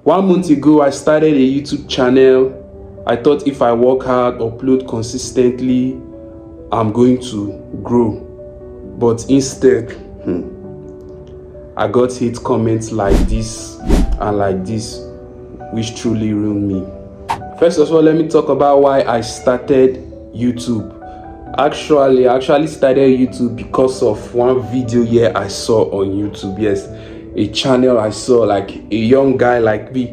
1 month ago, I started a YouTube channel. I thought if I work hard, upload consistently, I'm going to grow. But instead, I got hate comments like this and like this, which truly ruined me. First of all, let me talk about why I started YouTube. I actually started YouTube because of one video here I saw on YouTube. Yes, a channel I saw, like a young guy like me.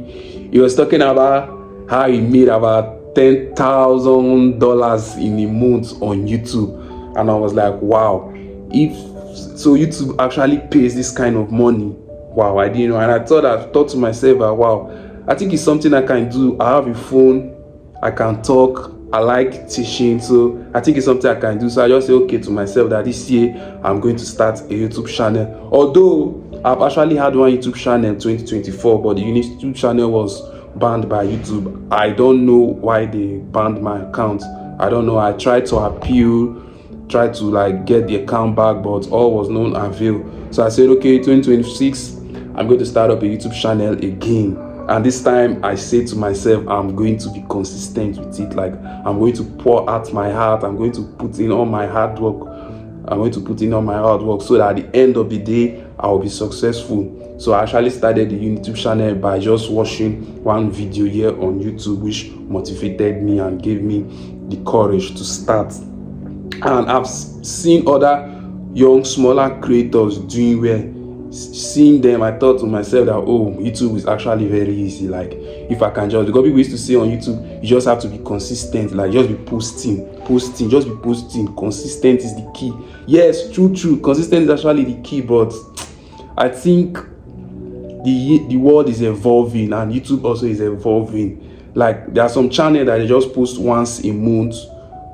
He was talking about how he made about $10,000 in a month on YouTube, and I was like, wow, if so YouTube actually pays this kind of money. Wow, I didn't know. And I thought to myself, wow, I think it's something I can do. I have a phone, I can talk, I like teaching, so I think it's something I can do. So I just say okay to myself that this year I'm going to start a YouTube channel. Although I've actually had one YouTube channel in 2024, but the YouTube channel was banned by YouTube. I don't know why they banned my account. I don't know. I tried to appeal, tried to like get the account back, but all was no avail. So I said okay, 2026 I'm going to start up a YouTube channel again. And this time I say to myself, I'm going to be consistent with it. Like, I'm going to pour out my heart. I'm going to put in all my hard work. I'm going to put in all my hard work so that at the end of the day, I will be successful. So I actually started the YouTube channel by just watching one video here on YouTube, which motivated me and gave me the courage to start. And I've seen other young, smaller creators doing well. Seeing them, I thought to myself that, oh, YouTube is actually very easy. Like, if I can just, because people used to say on YouTube, you just have to be consistent, like just be posting, just be posting. Consistent is the key. Yes, true, consistent is actually the key. But I think the world is evolving, and YouTube also is evolving. Like, there are some channels that they just post once a month,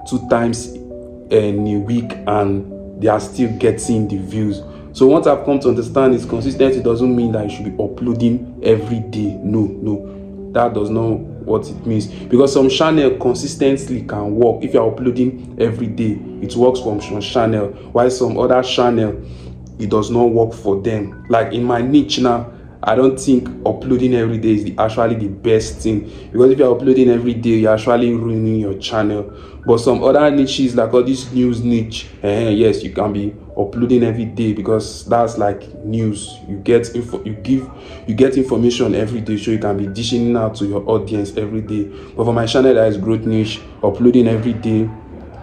2 times in a week, and they are still getting the views. So what I've come to understand is consistency doesn't mean that you should be uploading every day. No, that does not what it means. Because some channel consistently can work. If you're uploading every day, it works for some channel, while some other channel, it does not work for them. Like in my niche now, I don't think uploading every day is actually the best thing, because if you're uploading every day, you're actually ruining your channel. But some other niches, like all this news niche, yes, you can be uploading every day, because that's like news. You get information every day, so you can be dishing out to your audience every day. But for my channel that is growth niche, uploading every day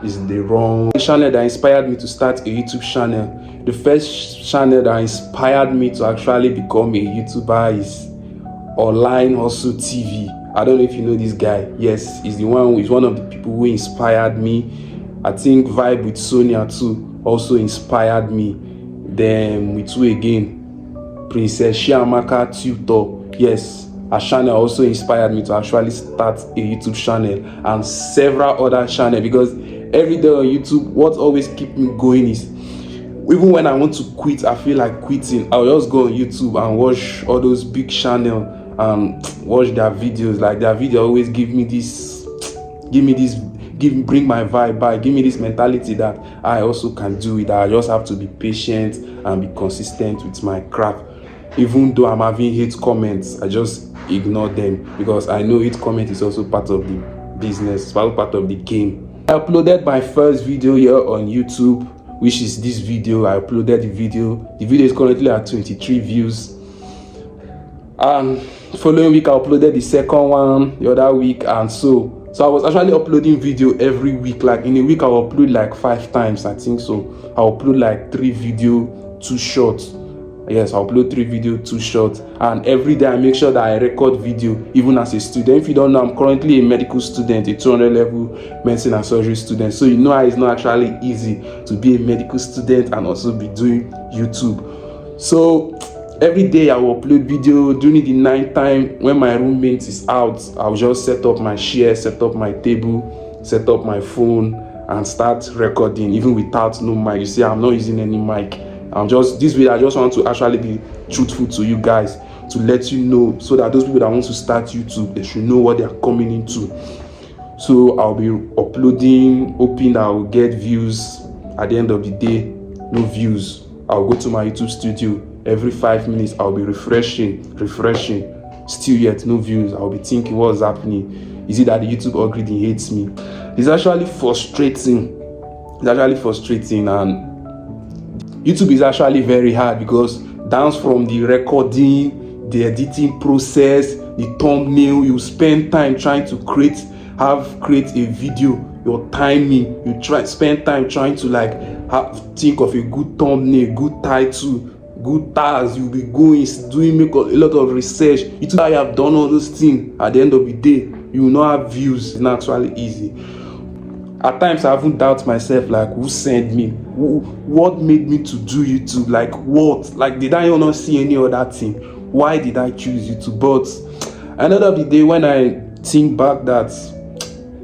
is the wrong channel that inspired me to start a YouTube channel. The first channel that inspired me to actually become a YouTuber is Online Hustle TV. I don't know if you know this guy. Yes, he's one of the people who inspired me. I think Vibe with Sonia too also inspired me. Then with who again? Princess Shiamaka Tutor. Yes, her channel also inspired me to actually start a YouTube channel, and several other channels, because every day on YouTube, what always keeps me going is, even when I want to quit, I feel like quitting, I'll just go on YouTube and watch all those big channels and watch their videos. Like, their video always bring my vibe back, give me this mentality that I also can do it. I just have to be patient and be consistent with my craft. Even though I'm having hate comments, I just ignore them, because I know hate comment is also part of the business, part of the game. I uploaded my first video here on YouTube, which is this video. I uploaded the video. The video is currently at 23 views. And following week, I uploaded the second one the other week, and so I was actually uploading video every week. Like in a week, I'll upload like 5 times, I think so. I'll upload like 3 video, 2 shorts. Yes, I'll upload 3 video, 2 shorts, and every day I make sure that I record video, even as a student. If you don't know, I'm currently a medical student, a 200 level medicine and surgery student. So you know it's not actually easy to be a medical student and also be doing YouTube. So every day I will upload video. During the night time, when my roommate is out, I'll just set up my chair, set up my table, set up my phone, and start recording, even without no mic. You see, I'm not using any mic. I just want to actually be truthful to you guys, to let you know, so that those people that want to start YouTube, they should know what they are coming into. So I'll be uploading, hoping that I will get views. At the end of the day, no views, I'll go to my YouTube studio. Every 5 minutes, I'll be refreshing. still yet no views, I'll be thinking, what's happening? Is it that the YouTube algorithm hates me? It's actually frustrating. It's actually frustrating, and YouTube is actually very hard, because down from the recording, the editing process, the thumbnail, you spend time trying to create a video, your timing, spend time trying to think of a good thumbnail, good title, good tags. You'll be make a lot of research. You have done all those things. At the end of the day, you will not have views. It's not actually easy. At times I even doubt myself, who sent me? What made me to do YouTube? What? Did I not see any other thing? Why did I choose YouTube? But at the end of the day, when I think back that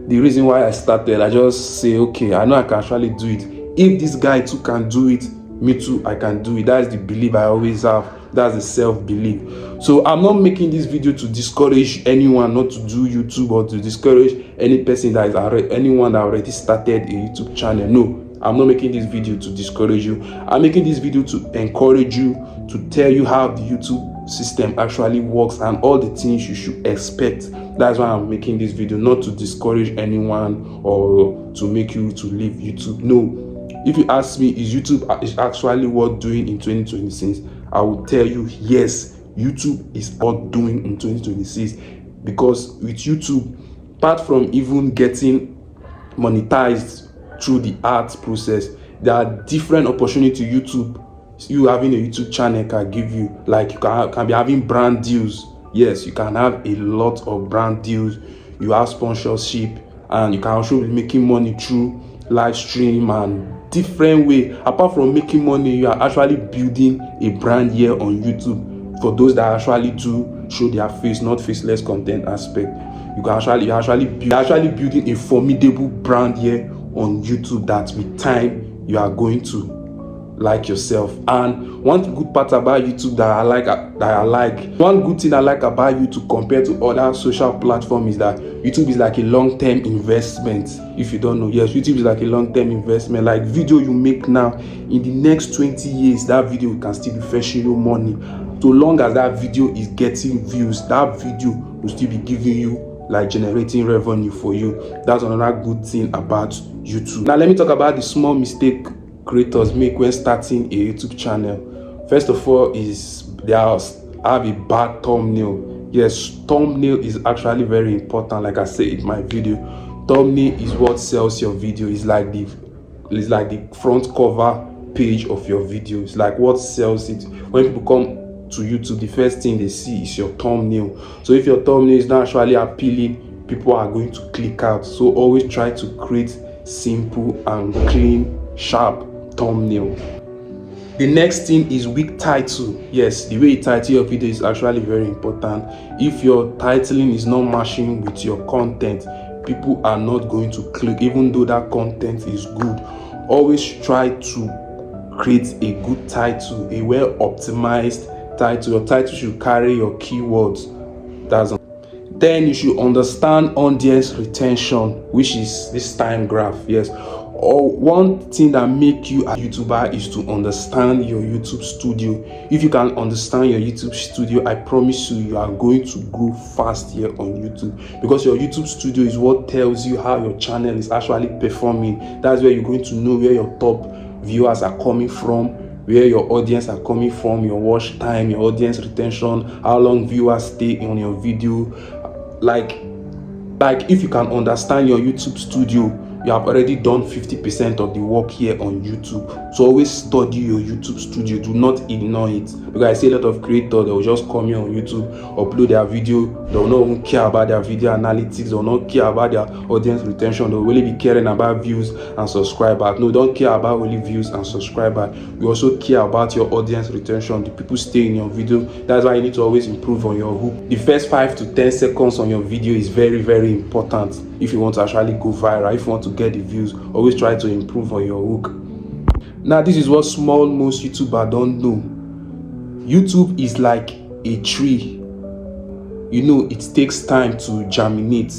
the reason why I started, I just say, okay, I know I can actually do it. If this guy too can do it, me too, I can do it. That's the belief I always have. That's the self-belief. So I'm not making this video to discourage anyone not to do YouTube, or to discourage any person anyone that already started a YouTube channel. No, I'm not making this video to discourage you. I'm making this video to encourage you, to tell you how the YouTube system actually works and all the things you should expect. That's why I'm making this video, not to discourage anyone or to make you to leave YouTube. No. If you ask me, is YouTube actually worth doing in 2026? I will tell you, yes, YouTube is worth doing in 2026, because with YouTube, apart from even getting monetized through the ads process, there are different opportunities YouTube, you having a YouTube channel, can give you. You can be having brand deals. Yes, you can have a lot of brand deals. You have sponsorship, and you can also be making money through live stream and different way. Apart from making money, you are actually building a brand here on YouTube. For those that actually do show their face, not faceless content aspect, you're actually building a formidable brand here on YouTube that with time you are going to like yourself. And one good part about YouTube one good thing I like about YouTube compared to other social platforms is that YouTube is like a long-term investment. If you don't know, yes, YouTube is like a long-term investment. Like video you make now, in the next 20 years, that video can still be fetching you money. So long as that video is getting views, that video will still be giving you, generating revenue for you. That's another good thing about YouTube. Now let me talk about the small mistake creators make when starting a YouTube channel. First of all, is they have a bad thumbnail. Yes, thumbnail is actually very important. Like I said in my video, thumbnail is what sells your video. It's like the front cover page of your video. It's like what sells it. When people come to YouTube, the first thing they see is your thumbnail. So if your thumbnail is not actually appealing, people are going to click out. So always try to create simple and clean, sharp thumbnail. The next thing is weak title. Yes, the way you title your video is actually very important. If your titling is not matching with your content, people are not going to click, even though that content is good. Always try to create a good title, a well optimized title. Your title should carry your keywords. Then you should understand audience retention, which is this time graph. Yes, or one thing that make you a YouTuber is to understand your YouTube studio. If you can understand your YouTube studio, I promise you are going to grow fast here on YouTube, because your YouTube studio is what tells you how your channel is actually performing. That's where you're going to know where your top viewers are coming from, where your audience are coming from, your watch time, your audience retention, how long viewers stay on your video. Like if you can understand your YouTube studio, you have already done 50% of the work here on YouTube. So always study your YouTube studio. Do not ignore it, because I see a lot of creators, they will just come here on YouTube, upload their video, they will not even care about their video analytics, they will not care about their audience retention. They will really be caring about views and subscribers. No, don't care about only views and subscribers. You also care about your audience retention, the people stay in your video. That's why you need to always improve on your hook. The first 5 to 10 seconds on your video is very, very important. If you want to actually go viral, if you want to get the views, always try to improve on your hook. Now, this is what most YouTubers don't know. YouTube is like a tree. You know, it takes time to germinate.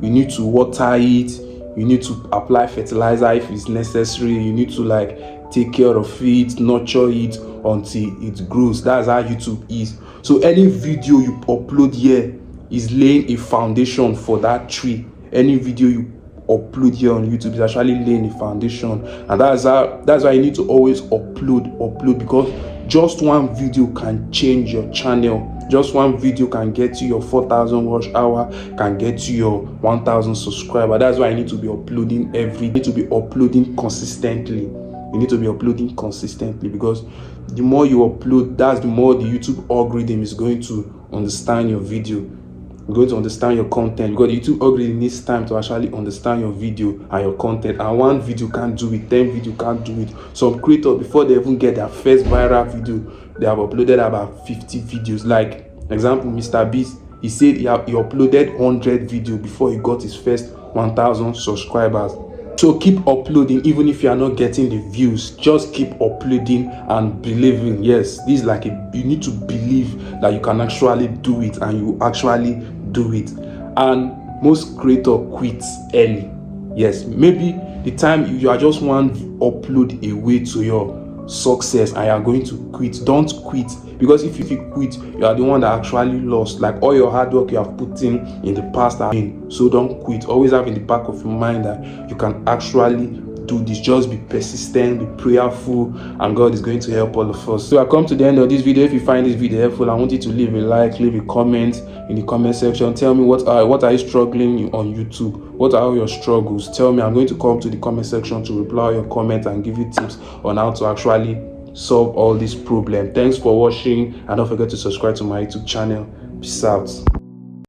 You need to water it. You need to apply fertilizer if it's necessary. You need to take care of it, nurture it until it grows. That's how YouTube is. So any video you upload here is laying a foundation for that tree. Any video you upload here on YouTube is actually laying a foundation, and that's why you need to always upload, because just one video can change your channel. Just one video can get you your 4,000 watch hour, can get you your 1,000 subscriber. That's why I need to be uploading you need to be uploading consistently. You need to be uploading consistently, because the more you upload, that's the more the YouTube algorithm is going to understand your video, going to understand your content, because the YouTube algorithm needs time to actually understand your video and your content. And one video can't do it, 10 video can't do it. Some creators, before they even get their first viral video, they have uploaded about 50 videos. Like example, Mr. Beast, he said he uploaded 100 videos before he got his first 1,000 subscribers. So keep uploading, even if you are not getting the views. Just keep uploading and believing. Yes, this is like you need to believe that you can actually do it, and you actually do it. And most creators quit early. Yes, maybe the time you are just one upload away to your success and you are going to quit. Don't quit, because if you quit, you are the one that actually lost. Like all your hard work you have put in the past. So don't quit. Always have in the back of your mind that you can actually do this. Just be persistent, be prayerful, and God is going to help all of us. So I come to the end of this video. If you find this video helpful, I want you to leave a like, leave a comment in the comment section. Tell me what are you struggling on YouTube? What are all your struggles? Tell me. I'm going to come to the comment section to reply all your comments and give you tips on how to actually solve all these problems. Thanks for watching, and don't forget to subscribe to my YouTube channel. Peace out.